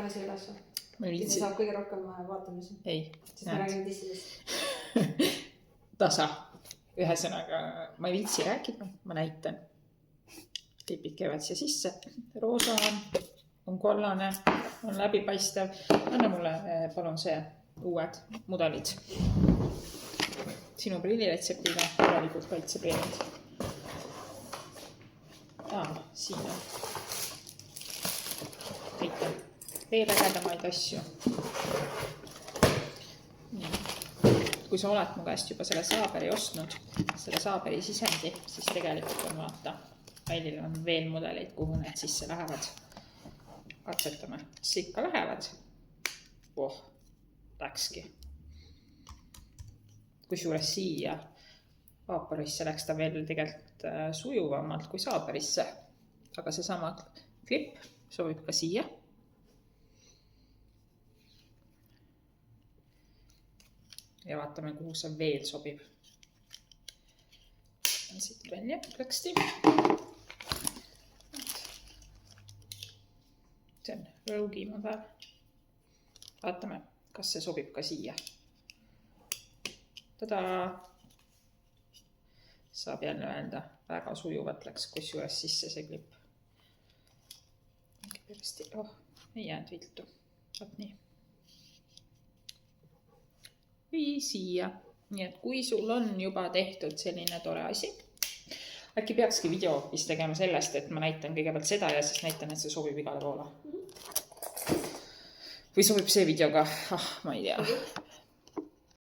pane see üles. Ma Kes viitsin. saab kõige rohkem vaatamisi. Ei. Sest me räägime tissidest. Tasa. Ühesõnaga, ma ei viitsi rääkida, ma näitan. Klipid käivad siia sisse. Roosa on kollane, on läbipaistev. Anna mulle palun see uued mudelid. Sinu prilliretseptiga korralikud kaitseprillid. Siin on. Kõik on veel ägedamaid asju. Nii. Kui sa oled mu käest juba selle Saaberi ostnud, selle Saaberi sisendi, siis tegelikult on vaata, Ailil on veel mudeleid, kuhu need sisse lähevad. Katsetame, kas ikka lähevad? Läkski. Kusjuures siia Vaporisse läks ta veel tegelikult sujuvamalt kui Saaberisse. Aga seesama klipp sobib ka siia. Ja vaatame, kuhu see veel sobib. Siit välja plõksti. See on Rogi mudel. Vaatame, kas see sobib ka siia. Tada! Saab jälle öelda, väga sujuvat läks kusjuures sisse see klipp. Ei jäänud viltu. Vaat nii. Või siia. Nii et kui sul on juba tehtud selline tore asi, äkki peakski video hoopis tegema sellest, et ma näitan kõigepealt seda ja siis näitan, et see sobib igale poole. Või sobib see video ka? Ma ei tea.